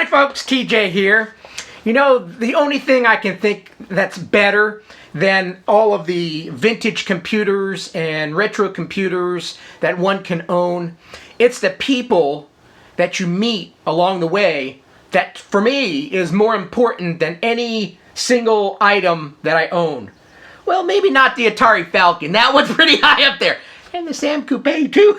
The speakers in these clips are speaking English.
folks, TJ here. You know, the only thing I can think that's better than all of the vintage computers and retro computers that one can own, it's the people that you meet along the way that, for me, is more important than any single item that I own. Well, maybe not the Atari Falcon. That one's pretty high up there. And the SAM Coupe, too.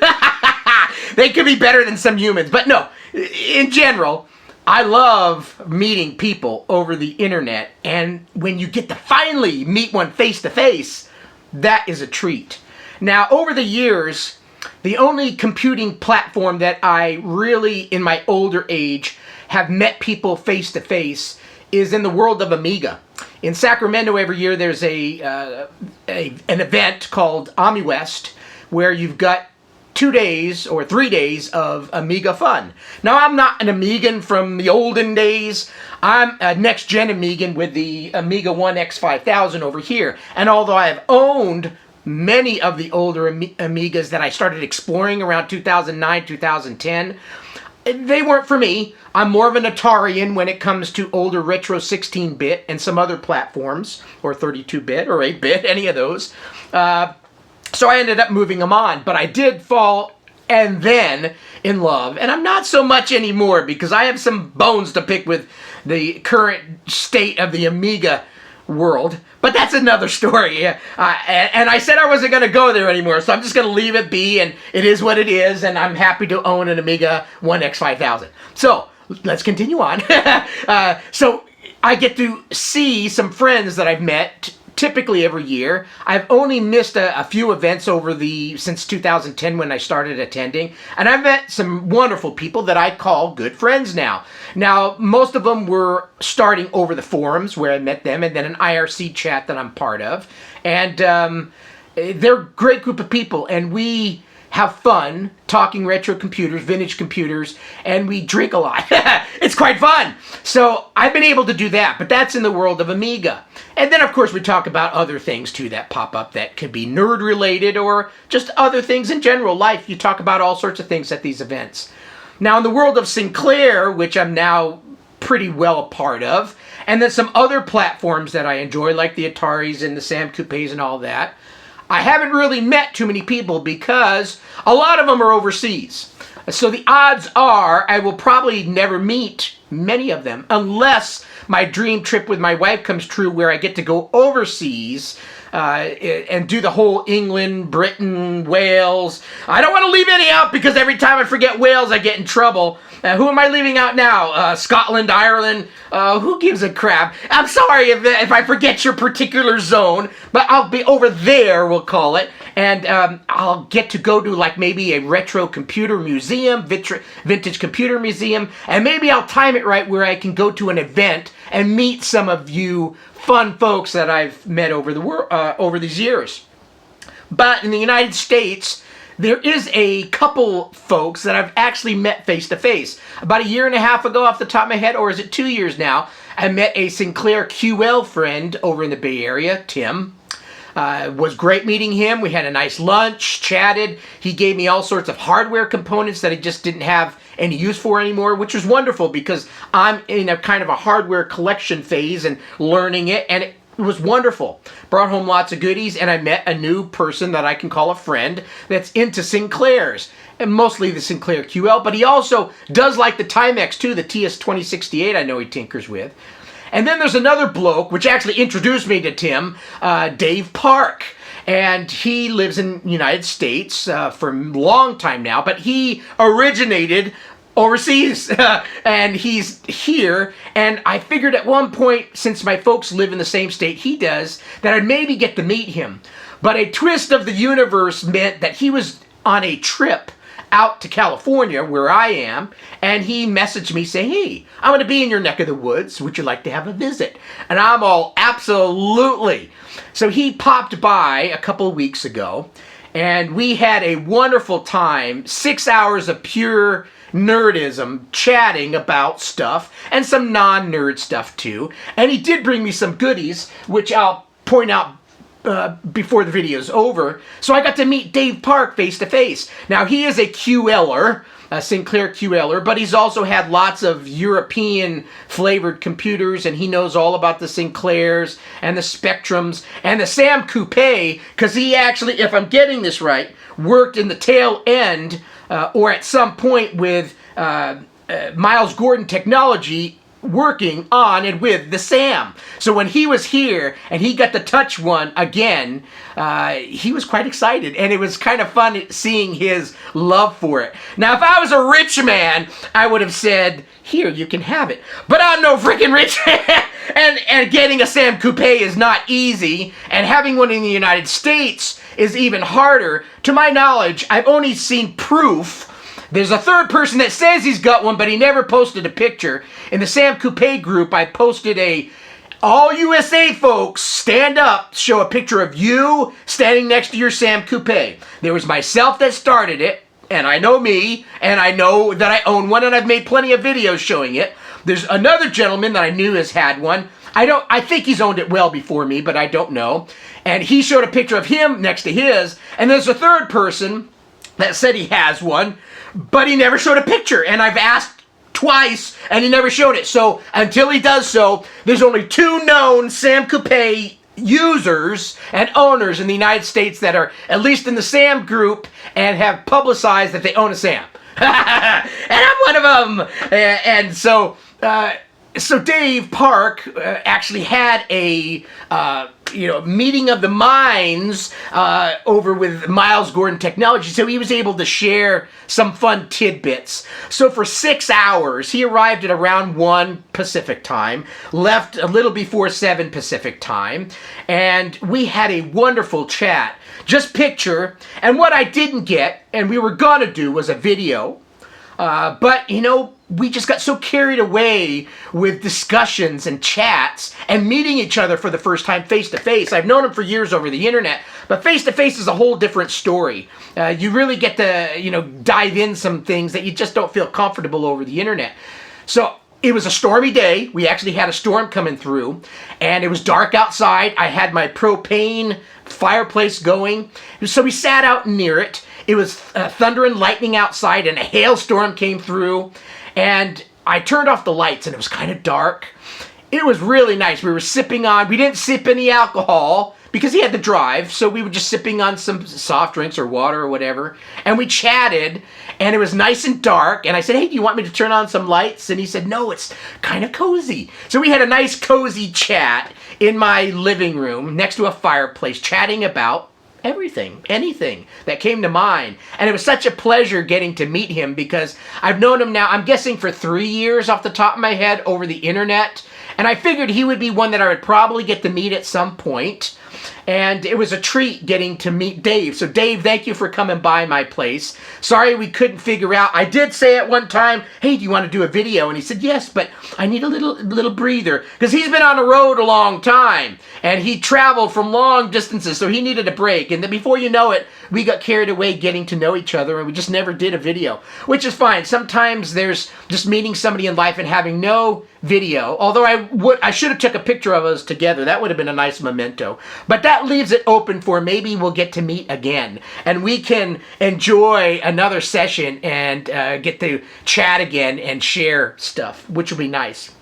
They could be better than some humans. But no, in general, I love meeting people over the internet. And when you get to finally meet one face-to-face, that is a treat. Now, over the years, the only computing platform that I really, in my older age, have met people face-to-face is in the world of Amiga. In Sacramento every year there's an event called Amiga West where you've got 2 days or 3 days of Amiga fun. Now, I'm not an Amigan from the olden days. I'm a next-gen Amigan with the Amiga 1X5000 over here. And although I have owned many of the older Amigas that I started exploring around 2009, 2010, they weren't for me. I'm more of an Atarian when it comes to older retro 16-bit and some other platforms, or 32-bit or 8-bit, any of those. So I ended up moving them on, but I did fall and then in love, and I'm not so much anymore because I have some bones to pick with the current state of the Amiga world, but that's another story. And I said I wasn't going to go there anymore, so I'm just going to leave it be, and it is what it is, and I'm happy to own an Amiga 1X5000. So let's continue on. So I get to see some friends that I've met typically every year. I've only missed a few events since 2010 when I started attending, and I've met some wonderful people that I call good friends now. Now, most of them were starting over the forums where I met them, and then an IRC chat that I'm part of, and they're a great group of people, and we have fun talking retro computers, vintage computers, and we drink a lot. It's quite fun. So I've been able to do that, but that's in the world of Amiga. And then, of course, we talk about other things, too, that pop up that could be nerd-related or just other things in general life. You talk about all sorts of things at these events. Now, in the world of Sinclair, which I'm now pretty well a part of, and then some other platforms that I enjoy, like the Ataris and the SAM Coupes and all that, I haven't really met too many people because a lot of them are overseas. So the odds are I will probably never meet many of them unless my dream trip with my wife comes true where I get to go overseas and do the whole England, Britain, Wales. I don't want to leave any out because every time I forget Wales, I get in trouble. Who am I leaving out now? Scotland, Ireland? Who gives a crap? I'm sorry if I forget your particular zone, but I'll be over there, we'll call it, and I'll get to go to like maybe a retro computer museum, vintage computer museum, and maybe I'll time it right where I can go to an event and meet some of you fun folks that I've met over these years. But in the United States, there is a couple folks that I've actually met face-to-face. About a year and a half ago, off the top of my head, or is it 2 years now, I met a Sinclair QL friend over in the Bay Area, Tim. It was great meeting him. We had a nice lunch, chatted. He gave me all sorts of hardware components that I just didn't have any use for anymore, which was wonderful because I'm in a kind of a hardware collection phase and learning it, and it was wonderful. Brought home lots of goodies, and I met a new person that I can call a friend that's into Sinclairs, and mostly the Sinclair QL, but he also does like the Timex too, the TS2068 I know he tinkers with. And then there's another bloke, which actually introduced me to Tim, Dave Park. And he lives in the United States for a long time now, but he originated overseas, and he's here, and I figured at one point, since my folks live in the same state he does, that I'd maybe get to meet him. But a twist of the universe meant that he was on a trip out to California, where I am, and he messaged me saying, hey, I'm going to be in your neck of the woods. Would you like to have a visit? And I'm all, absolutely. So he popped by a couple of weeks ago, and we had a wonderful time, 6 hours of pure nerdism, chatting about stuff, and some non-nerd stuff too. And he did bring me some goodies, which I'll point out before the video's over. So I got to meet Dave Park face to face. Now he is a QLer, a Sinclair QLer, but he's also had lots of European flavored computers, and he knows all about the Sinclairs and the Spectrums and the SAM Coupe, because he actually, if I'm getting this right, worked in the tail end or at some point with Miles Gordon Technology, working on and with the SAM. So when he was here and he got to touch one again, he was quite excited, and it was kind of fun seeing his love for it. Now, if I was a rich man, I would have said, here, you can have it. But I'm no freaking rich man, and getting a SAM Coupe is not easy, and having one in the United States is even harder. To my knowledge, I've only seen proof. There's a third person that says he's got one, but he never posted a picture. In the SAM Coupe group, I posted all USA folks, stand up, show a picture of you standing next to your SAM Coupe. There was myself that started it, and I know me, and I know that I own one, and I've made plenty of videos showing it. There's another gentleman that I knew has had one. I think he's owned it well before me, but I don't know. And he showed a picture of him next to his, and there's a third person that said he has one, but he never showed a picture, and I've asked twice, and he never showed it. So until he does so, there's only 2 known SAM Coupe users and owners in the United States that are at least in the SAM group and have publicized that they own a SAM. And I'm one of them. And so Dave Park actually had a meeting of the minds over with Miles Gordon Technology, so he was able to share some fun tidbits. So for 6 hours, he arrived at around 1 Pacific time, left a little before 7 Pacific time, and we had a wonderful chat. Just picture, and what I didn't get, and we were gonna do, was a video, but we just got so carried away with discussions and chats and meeting each other for the first time face to face. I've known him for years over the internet, but face to face is a whole different story. You really get to, dive in some things that you just don't feel comfortable over the internet. So it was a stormy day. We actually had a storm coming through, and it was dark outside. I had my propane fireplace going, so we sat out near it. It was thunder and lightning outside, and a hailstorm came through. And I turned off the lights, and it was kind of dark. It was really nice. We were sipping on, we didn't sip any alcohol because he had to drive, so we were just sipping on some soft drinks or water or whatever. And we chatted, and it was nice and dark. And I said, hey, do you want me to turn on some lights? And he said, no, it's kind of cozy. So we had a nice cozy chat in my living room next to a fireplace, chatting about anything that came to mind. And it was such a pleasure getting to meet him, because I've known him now, I'm guessing for 3 years off the top of my head over the internet. And I figured he would be one that I would probably get to meet at some point. And it was a treat getting to meet Dave. So Dave, thank you for coming by my place. Sorry we couldn't figure out. I did say at one time, hey, do you want to do a video? And he said, yes, but I need a little breather. Because he's been on the road a long time. And he traveled from long distances, so he needed a break. And then before you know it, we got carried away getting to know each other, and we just never did a video. Which is fine. Sometimes there's just meeting somebody in life and having no video. Although I should have took a picture of us together. That would have been a nice memento. But that leaves it open for maybe we'll get to meet again, and we can enjoy another session and get to chat again and share stuff, which will be nice.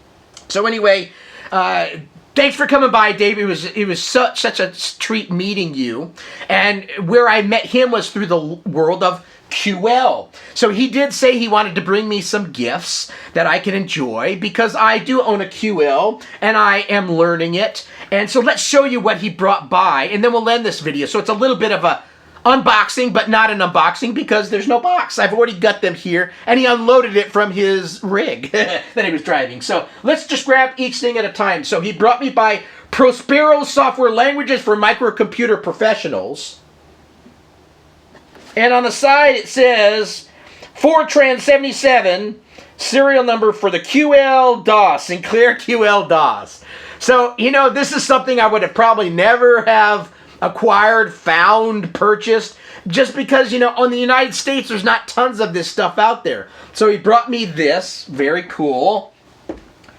So anyway, thanks for coming by, Dave. It was such a treat meeting you. And where I met him was through the world of QL. So he did say he wanted to bring me some gifts that I can enjoy, because I do own a QL and I am learning it. And so let's show you what he brought by, and then we'll end this video. So it's a little bit of a unboxing, but not an unboxing because there's no box. I've already got them here, and he unloaded it from his rig that he was driving. So let's just grab each thing at a time. So he brought me by Prospero Software Languages for Microcomputer Professionals. And on the side it says Fortran 77, serial number for the QL DOS, Sinclair QL DOS. So, this is something I would have probably never have acquired, found, purchased, just because, on the United States, there's not tons of this stuff out there. So he brought me this, very cool.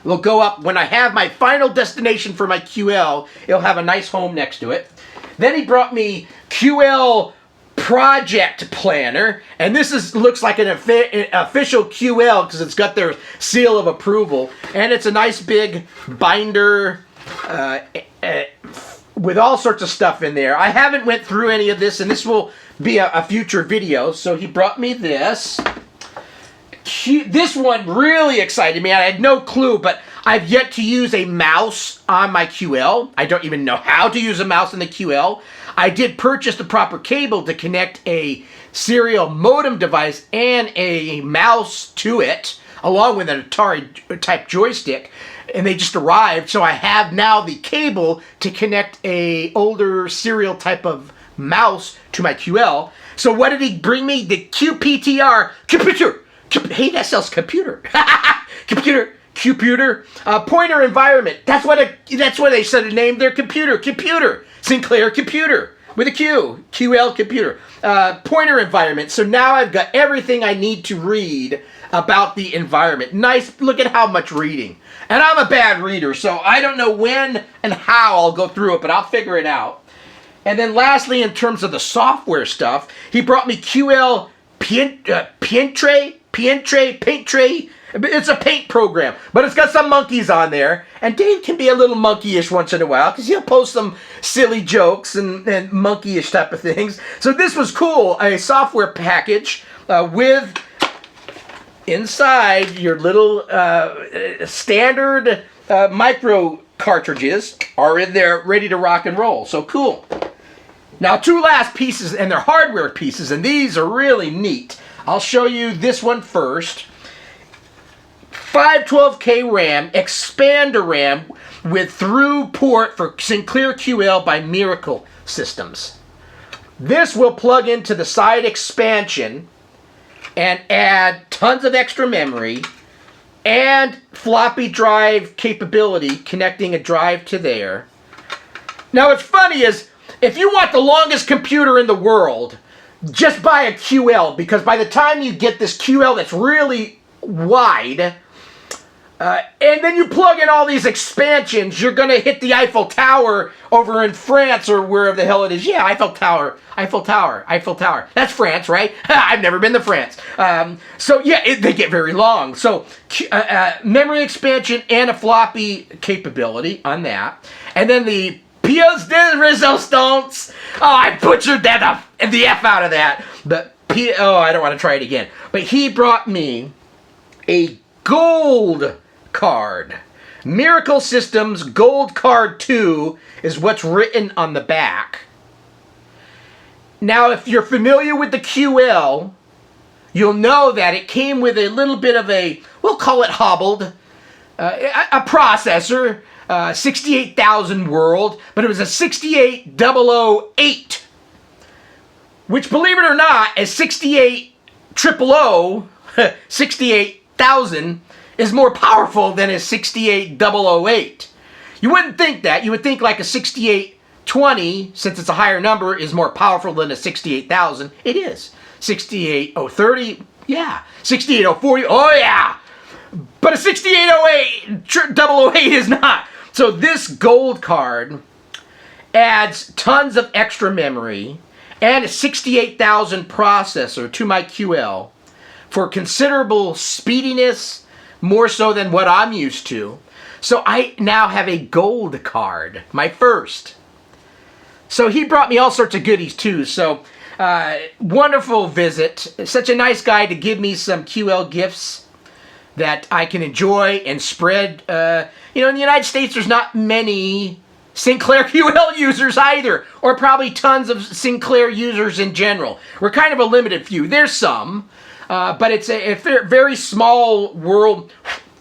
It'll go up, when I have my final destination for my QL, it'll have a nice home next to it. Then he brought me QL Project Planner, and this looks like an official QL because it's got their seal of approval, and it's a nice big binder with all sorts of stuff in there. I haven't went through any of this, and this will be a future video. So he brought me this. This one really excited me. I had no clue, but I've yet to use a mouse on my QL. I don't even know how to use a mouse in the QL. I did purchase the proper cable to connect a serial modem device and a mouse to it, along with an Atari type joystick, and they just arrived. So I have now the cable to connect a older serial type of mouse to my QL. So what did he bring me? The QPTR computer. Hey, that sells computer. Computer. Pointer environment. That's what they said to name their computer. Computer. Sinclair Computer with a Q. QL Computer. Pointer environment. So now I've got everything I need to read about the environment. Nice. Look at how much reading. And I'm a bad reader, so I don't know when and how I'll go through it, but I'll figure it out. And then lastly, in terms of the software stuff, he brought me QL Painttray. It's a paint program, but it's got some monkeys on there. And Dave can be a little monkeyish once in a while because he'll post some silly jokes and monkeyish type of things. So this was cool, a software package with inside your little standard micro cartridges are in there ready to rock and roll. So cool. Now, two last pieces, and they're hardware pieces, and these are really neat. I'll show you this one first. 512K RAM, expander RAM with through port for Sinclair QL by Miracle Systems. This will plug into the side expansion and add tons of extra memory and floppy drive capability, connecting a drive to there. Now, what's funny is, if you want the longest computer in the world, just buy a QL, because by the time you get this QL that's really wide, and then you plug in all these expansions, you're going to hit the Eiffel Tower over in France or wherever the hell it is. Yeah, Eiffel Tower. That's France, right? I've never been to France. So yeah, they get very long. So memory expansion and a floppy capability on that. And then the pièce de résistance. Oh, I butchered that the F out of that. But I don't want to try it again. But he brought me a gold card. Miracle Systems Gold Card 2 is what's written on the back. Now, if you're familiar with the QL, you'll know that it came with a little bit of a, we'll call it hobbled, a processor, 68,000 world, but it was a 68008, which, believe it or not, is 68000, 68,000, is more powerful than a 68008. You wouldn't think that. You would think like a 6820, since it's a higher number, is more powerful than a 68,000. It is. 68030, yeah. 68040, oh yeah. But a 6808 is not. So this gold card adds tons of extra memory and a 68,000 processor to my QL for considerable speediness, more so than what I'm used to. So I now have a gold card, my first. So he brought me all sorts of goodies too. So wonderful visit. Such a nice guy to give me some QL gifts that I can enjoy and spread. In the United States, there's not many Sinclair QL users either, or probably tons of Sinclair users in general. We're kind of a limited few. There's some. But it's a very small world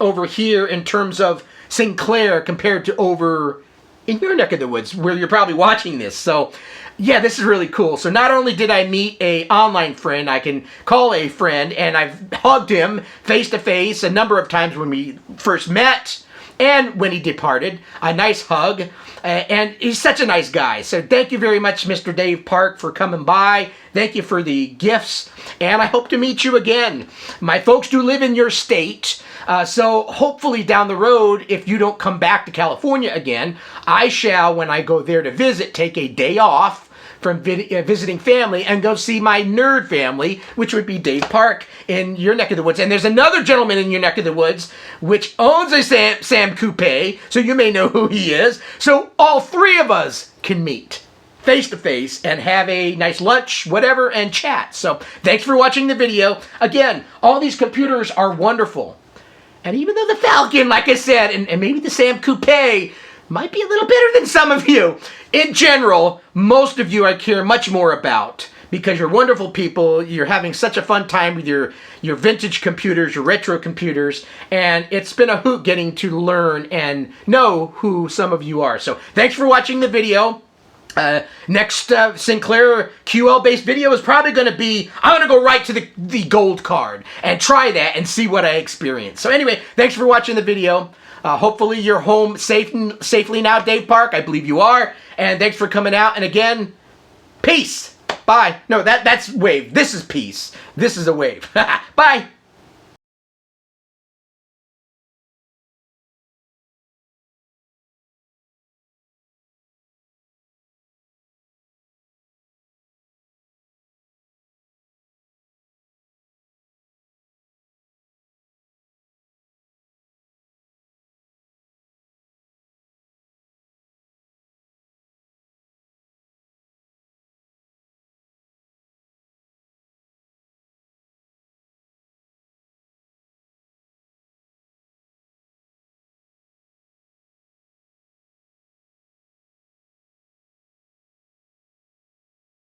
over here in terms of Sinclair compared to over in your neck of the woods where you're probably watching this. So, yeah, this is really cool. So not only did I meet a online friend, I can call a friend, and I've hugged him face to face a number of times when we first met, And when he departed, a nice hug. And he's such a nice guy. So thank you very much, Mr. Dave Park, for coming by. Thank you for the gifts. And I hope to meet you again. My folks do live in your state. So hopefully down the road, if you don't come back to California again, I shall, when I go there to visit, take a day off from visiting family and go see my nerd family, which would be Dave Park in your neck of the woods. And there's another gentleman in your neck of the woods which owns a SAM Coupe, so you may know who he is. So all three of us can meet face to face and have a nice lunch, whatever, and chat. So thanks for watching the video. Again, all these computers are wonderful. And even though the Falcon, like I said, and maybe the SAM Coupe might be a little better than some of you, in general, most of you I care much more about because you're wonderful people. You're having such a fun time with your vintage computers, your retro computers, and it's been a hoot getting to learn and know who some of you are. So thanks for watching the video. Next Sinclair QL based video is probably going to be, I'm going to go right to the gold card and try that and see what I experience. So anyway, thanks for watching the video. Hopefully you're home safely now, Dave Park. I believe you are. And thanks for coming out. And again, peace. Bye. No, that's wave. This is peace. This is a wave. Bye.